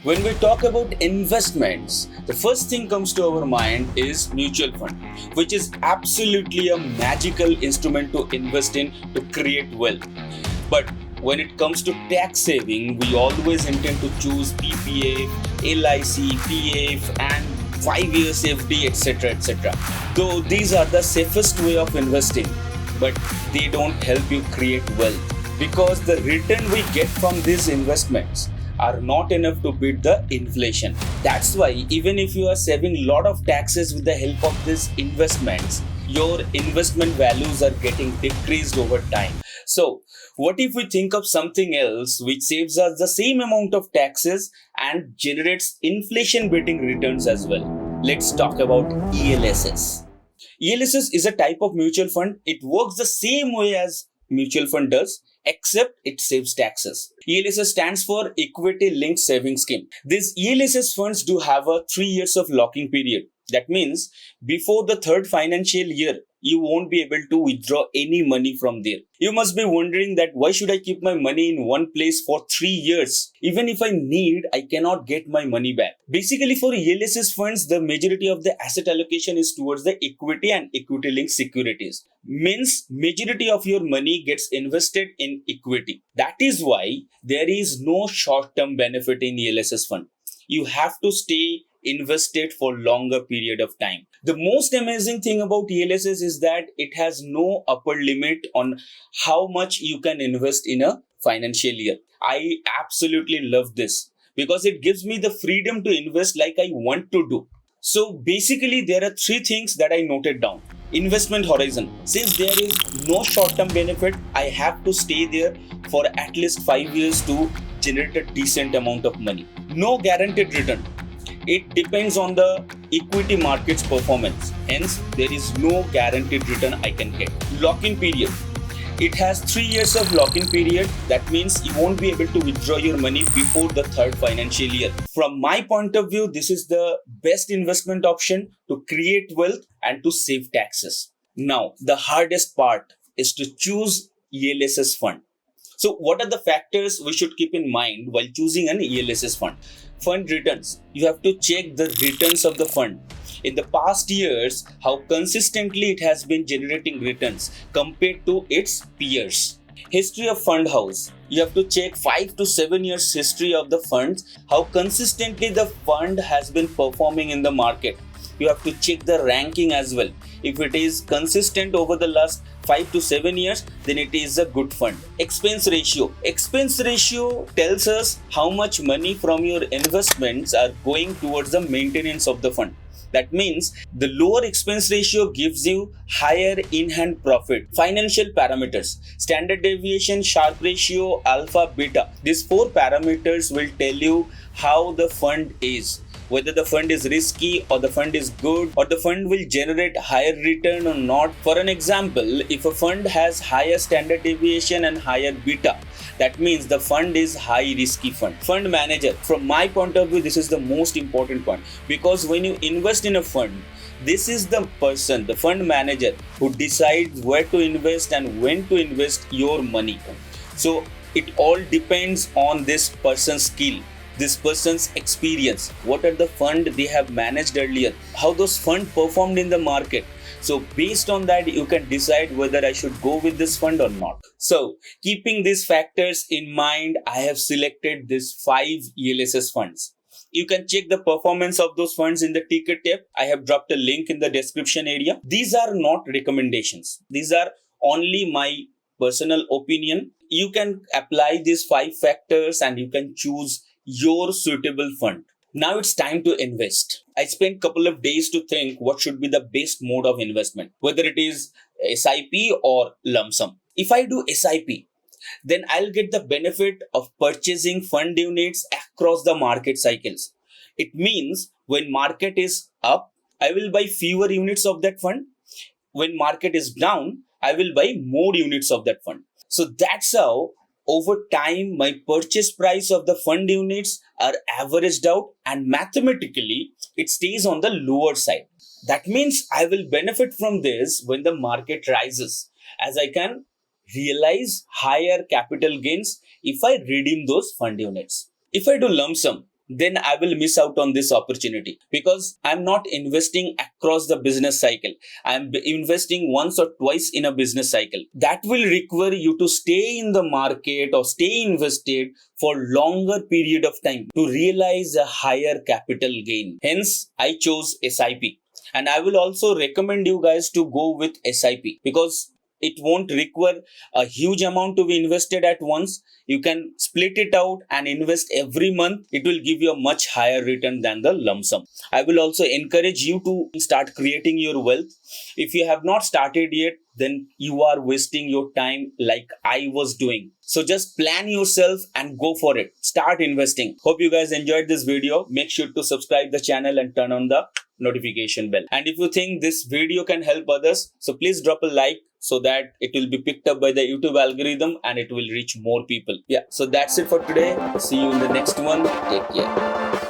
When we talk about investments, the first thing comes to our mind is mutual fund, which is absolutely a magical instrument to invest in to create wealth. But when it comes to tax saving, we always intend to choose PPF, LIC, PF, and 5 years FD, etc. etc. Though these are the safest way of investing, but they don't help you create wealth because the return we get from these investments are not enough to beat the inflation. That's why even if you are saving a lot of taxes with the help of these investments, your investment values are getting decreased over time. So, what if we think of something else which saves us the same amount of taxes and generates inflation beating returns as well? Let's talk about ELSS. ELSS is a type of mutual fund. It works the same way as mutual fund does, except it saves taxes. ELSS stands for Equity Linked Savings Scheme. These ELSS funds do have a 3 years of locking period. That means before the third financial year, you won't be able to withdraw any money from there. You must be wondering that why should I keep my money in one place for 3 years? Even if I need, I cannot get my money back. Basically for ELSS funds, the majority of the asset allocation is towards the equity and equity linked securities. Means majority of your money gets invested in equity. That is why there is no short-term benefit in ELSS fund. You have to stay invested for longer period of time. The most amazing thing about ELSS is that it has no upper limit on how much you can invest in a financial year. I absolutely love this because it gives me the freedom to invest like I want to do. So basically there are 3 things that I noted down. Investment horizon. Since there is no short-term benefit, I have to stay there for at least 5 years to generate a decent amount of money. No guaranteed return. It depends on the equity market's performance. Hence, there is no guaranteed return I can get. Lock-in period. It has 3 years of lock-in period. That means you won't be able to withdraw your money before the third financial year. From my point of view, this is the best investment option to create wealth and to save taxes. Now, the hardest part is to choose ELSS fund. So what are the factors we should keep in mind while choosing an ELSS fund? Fund returns. You have to check the returns of the fund. In the past years, how consistently it has been generating returns compared to its peers. History of fund house. You have to check 5 to 7 years history of the funds, how consistently the fund has been performing in the market. You have to check the ranking as well. If it is consistent over the last 5 to 7 years, then it is a good fund. Expense ratio. Expense ratio tells us how much money from your investments are going towards the maintenance of the fund. That means the lower expense ratio gives you higher in-hand profit. Financial parameters. Standard deviation, Sharpe ratio, alpha, beta. These 4 parameters will tell you how the fund is. Whether the fund is risky or the fund is good or the fund will generate higher return or not. For an example, if a fund has higher standard deviation and higher beta, that means the fund is high risky fund. Fund manager. From my point of view, this is the most important one because when you invest in a fund, this is the person, the fund manager, who decides where to invest and when to invest your money. So it all depends on this person's skill, this person's experience, what are the fund they have managed earlier, how those fund performed in the market. So based on that, you can decide whether I should go with this fund or not. So keeping these factors in mind, I have selected these 5 ELSS funds. You can check the performance of those funds in the Tickertape. I have dropped a link in the description area. These are not recommendations. These are only my personal opinion. You can apply these 5 factors and you can choose your suitable fund. Now it's time to invest. I spent a couple of days to think what should be the best mode of investment, whether it is SIP or lump sum. If I do SIP, then I'll get the benefit of purchasing fund units across the market cycles. It means when market is up, I will buy fewer units of that fund. When market is down, I will buy more units of that fund. So that's how over time, my purchase price of the fund units are averaged out and mathematically it stays on the lower side. That means I will benefit from this when the market rises, as I can realize higher capital gains if I redeem those fund units. If I do lump sum, then I will miss out on this opportunity, because I'm not investing across the business cycle. I'm investing once or twice in a business cycle. That will require you to stay in the market or stay invested for longer period of time to realize a higher capital gain. Hence, I chose SIP. And I will also recommend you guys to go with SIP, because it won't require a huge amount to be invested at once. You can split it out and invest every month. It will give you a much higher return than the lump sum. I will also encourage you to start creating your wealth. If you have not started yet, then you are wasting your time like I was doing. So just plan yourself and go for it. Start investing. Hope you guys enjoyed this video. Make sure to subscribe the channel and turn on the notification bell. And if you think this video can help others, so please drop a like so that it will be picked up by the YouTube algorithm and it will reach more people. Yeah, so that's it for today. See you in the next one. Take care.